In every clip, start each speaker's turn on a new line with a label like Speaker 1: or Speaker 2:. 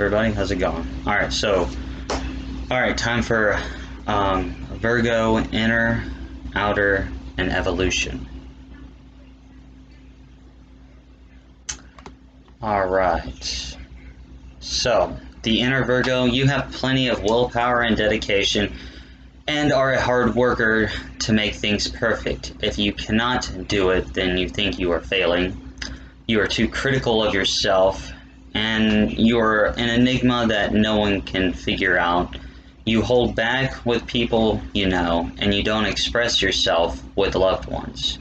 Speaker 1: everybody, how's it going? Alright, time for Virgo, inner, outer, and evolution. Alright, so the inner Virgo, you have plenty of willpower and dedication and are a hard worker to make things perfect. If you cannot do it, then you think you are failing. You are too critical of yourself, and you're an enigma that no one can figure out. You hold back with people you know, and you don't express yourself with loved ones.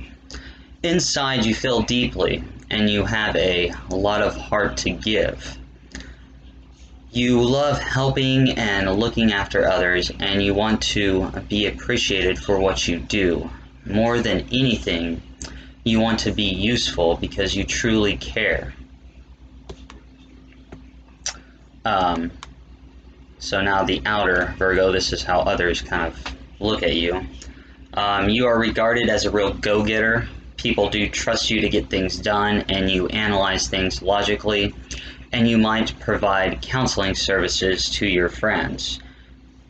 Speaker 1: Inside, you feel deeply, and you have a lot of heart to give. You love helping and looking after others, and you want to be appreciated for what you do. More than anything, you want to be useful because you truly care. So now the outer Virgo, this is how others kind of look at you. You are regarded as a real go-getter. People do trust you to get things done, and you analyze things logically, and you might provide counseling services to your friends.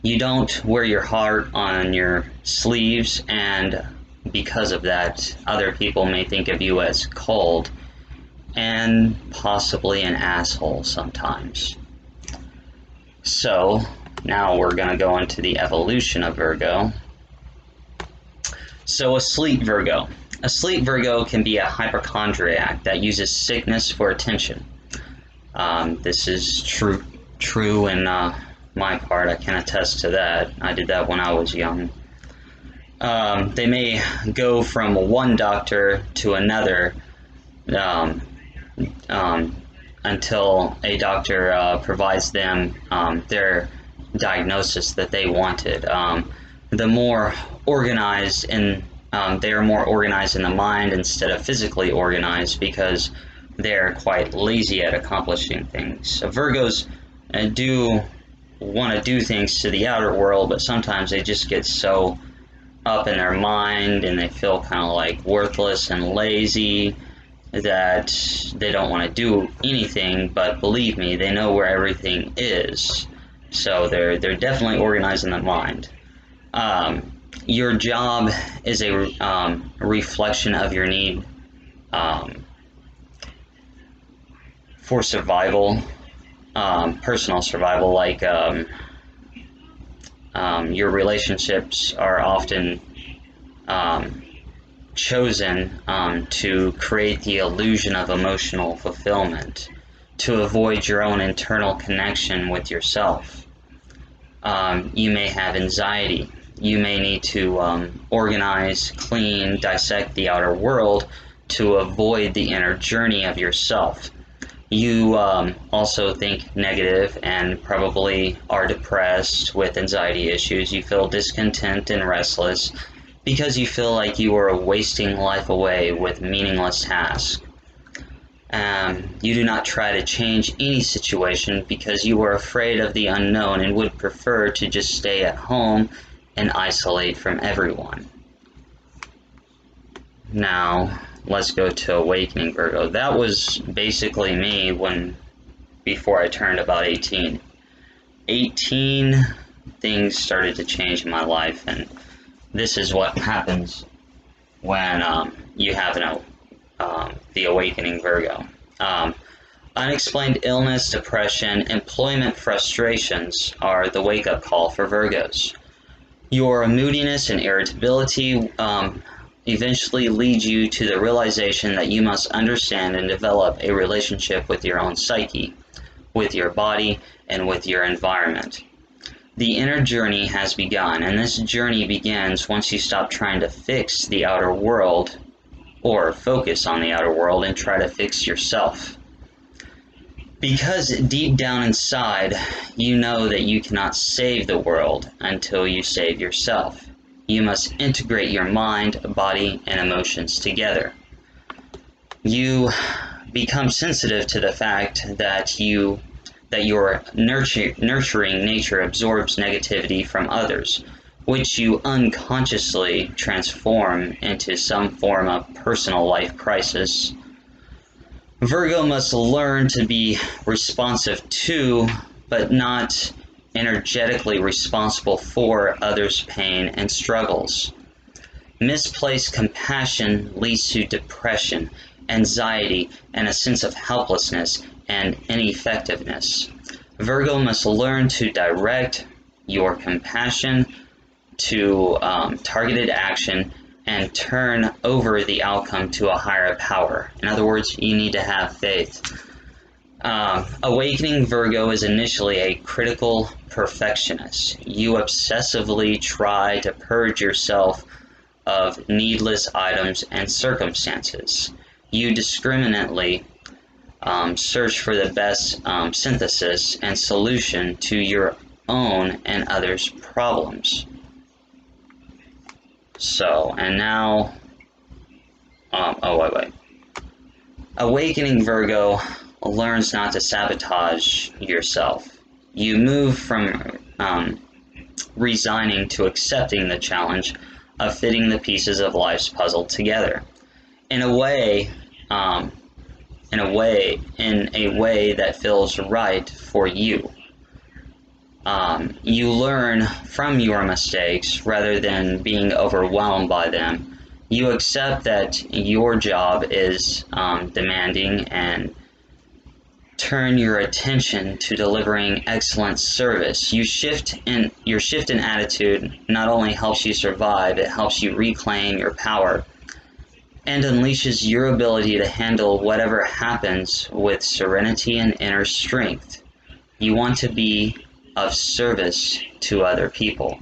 Speaker 1: You don't wear your heart on your sleeves, and because of that, other people may think of you as cold and possibly an asshole sometimes. So now we're going to go into the evolution of Virgo. So a sleep Virgo. A sleep Virgo can be a hypochondriac that uses sickness for attention. This is true in my part. I can attest to that. I did that when I was young. They may go from one doctor to another until a doctor provides them their diagnosis that they wanted. The more organized they are more organized in the mind instead of physically organized because they're quite lazy at accomplishing things. So Virgos do want to do things to the outer world, but sometimes they just get so up in their mind and they feel kind of like worthless and lazy that they don't want to do anything. But believe me, they know where everything is, so they're definitely organized in the mind. Your job is a reflection of your need for survival, personal survival. Like your relationships are often chosen to create the illusion of emotional fulfillment, to avoid your own internal connection with yourself. You may have anxiety. You may need to organize, clean, dissect the outer world to avoid the inner journey of yourself. You also think negative and probably are depressed with anxiety issues. You feel discontent and restless because you feel like you are wasting life away with meaningless tasks. You do not try to change any situation because you are afraid of the unknown and would prefer to just stay at home and isolate from everyone. Now, let's go to Awakening Virgo. That was basically me before I turned about 18. 18, things started to change in my life, and this is what happens when you have the Awakening Virgo. Unexplained illness, depression, employment frustrations are the wake-up call for Virgos. Your moodiness and irritability eventually lead you to the realization that you must understand and develop a relationship with your own psyche, with your body, and with your environment. The inner journey has begun, and this journey begins once you stop trying to fix the outer world or focus on the outer world and try to fix yourself. Because deep down inside, you know that you cannot save the world until you save yourself. You must integrate your mind, body, and emotions together. You become sensitive to the fact that your nurturing nature absorbs negativity from others, which you unconsciously transform into some form of personal life crisis. Virgo must learn to be responsive to, but not energetically responsible for, others' pain and struggles. Misplaced compassion leads to depression, anxiety, and a sense of helplessness and ineffectiveness. Virgo must learn to direct your compassion to targeted action and turn over the outcome to a higher power. In other words, you need to have faith. Awakening Virgo is initially a critical perfectionist. You obsessively try to purge yourself of needless items and circumstances. You discriminately search for the best synthesis and solution to your own and others' problems. So, and now, wait. Awakening Virgo learns not to sabotage yourself. You move from resigning to accepting the challenge of fitting the pieces of life's puzzle together. In a way that feels right for you. You learn from your mistakes rather than being overwhelmed by them. You accept that your job is demanding and turn your attention to delivering excellent service. Your shift in attitude not only helps you survive, it helps you reclaim your power and unleashes your ability to handle whatever happens with serenity and inner strength. You want to be of service to other people.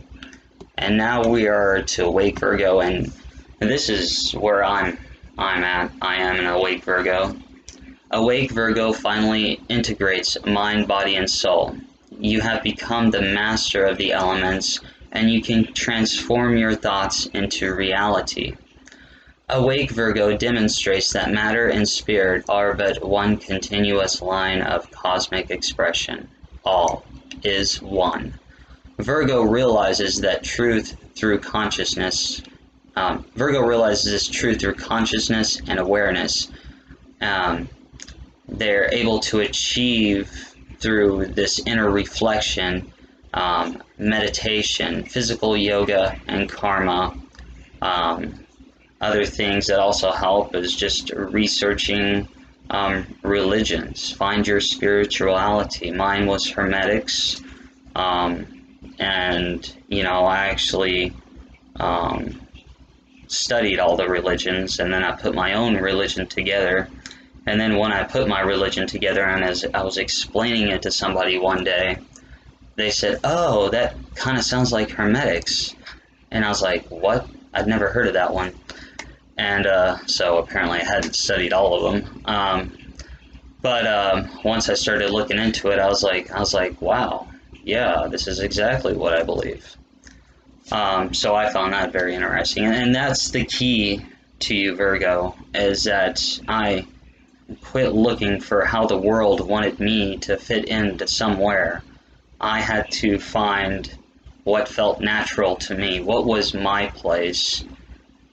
Speaker 1: And now we are to Awake Virgo, and this is where I'm at. I am an Awake Virgo. Awake Virgo finally integrates mind, body, and soul. You have become the master of the elements, and you can transform your thoughts into reality. Awake Virgo demonstrates that matter and spirit are but one continuous line of cosmic expression. All is one. Virgo realizes that truth through consciousness. Virgo realizes this truth through consciousness and awareness. They're able to achieve through this inner reflection, meditation, physical yoga, and karma. Other things that also help is just researching religions. Find your spirituality. Mine was Hermetics, and I actually studied all the religions, and then I put my own religion together. And then when I put my religion together, and as I was explaining it to somebody one day, they said, "Oh, that kind of sounds like Hermetics," and I was like, "What? I'd never heard of that one." And so apparently I hadn't studied all of them. But once I started looking into it, I was like, wow, yeah, this is exactly what I believe. So I found that very interesting. And that's the key to you, Virgo, is that I quit looking for how the world wanted me to fit into somewhere. I had to find what felt natural to me, what was my place,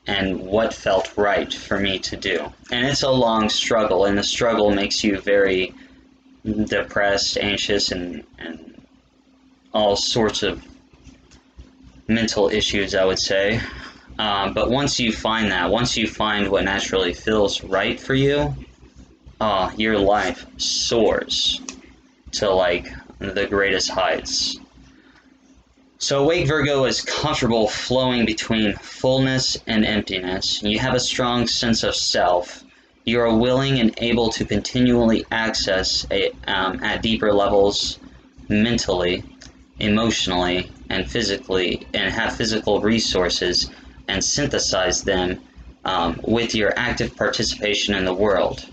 Speaker 1: and what felt right for me to do. And it's a long struggle, and the struggle makes you very depressed, anxious, and all sorts of mental issues, I would say. But once you find that, once you find what naturally feels right for you, your life soars to like the greatest heights. So Awake Virgo is comfortable flowing between fullness and emptiness. You have a strong sense of self. You are willing and able to continually access at deeper levels mentally, emotionally, and physically, and have physical resources and synthesize them with your active participation in the world.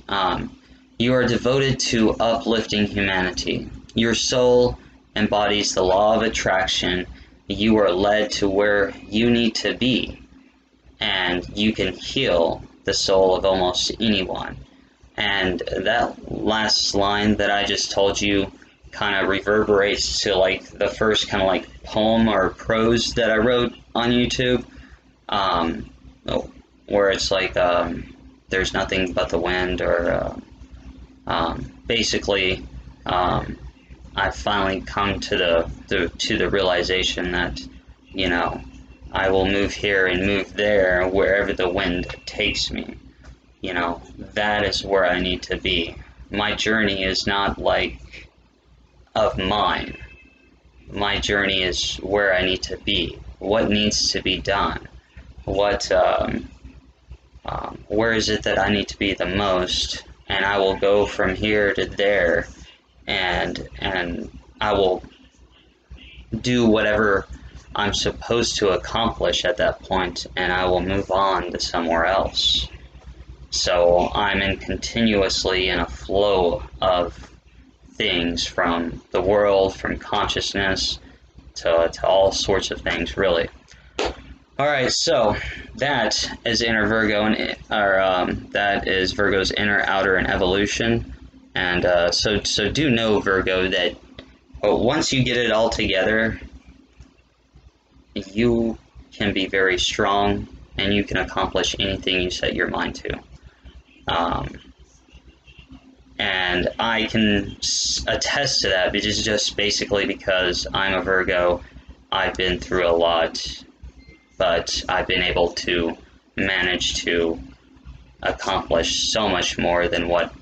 Speaker 1: You are devoted to uplifting humanity. Your soul embodies the law of attraction. You are led to where you need to be, and you can heal the soul of almost anyone. And that last line that I just told you kind of reverberates to like the first kind of like poem or prose that I wrote on YouTube, where it's like there's nothing but the wind, or Basically, I've finally come to the realization that, you know, I will move here and move there wherever the wind takes me. You know, that is where I need to be. My journey is not like of mine. My journey is where I need to be. What needs to be done? What where is it that I need to be the most? And I will go from here to there, and I will do whatever I'm supposed to accomplish at that point, and I will move on to somewhere else. So I'm continuously in a flow of things, from the world, from consciousness, to all sorts of things, really. Alright, so that is inner Virgo, that is Virgo's inner, outer, and evolution. And so do know, Virgo, that once you get it all together, you can be very strong, and you can accomplish anything you set your mind to. And I can attest to that, because just basically because I'm a Virgo, I've been through a lot, but I've been able to manage to accomplish so much more than what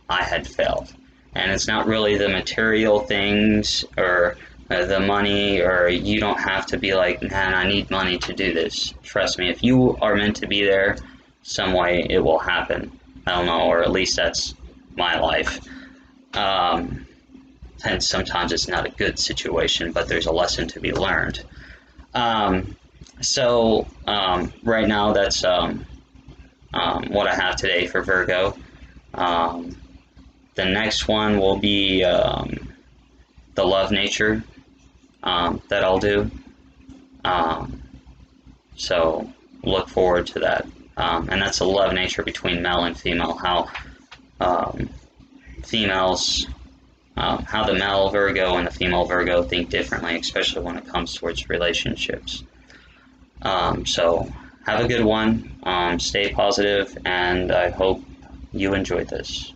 Speaker 1: I had failed. And it's not really the material things or the money, or you don't have to be like, man, I need money to do this. Trust me, if you are meant to be there, some way it will happen. I don't know, or at least that's my life. And sometimes it's not a good situation, but there's a lesson to be learned. Right now, that's what I have today for Virgo. The next one will be the love nature that I'll do. So look forward to that. And that's a love nature between male and female, how females, how the male Virgo and the female Virgo think differently, especially when it comes towards relationships. So have a good one, stay positive, and I hope you enjoyed this.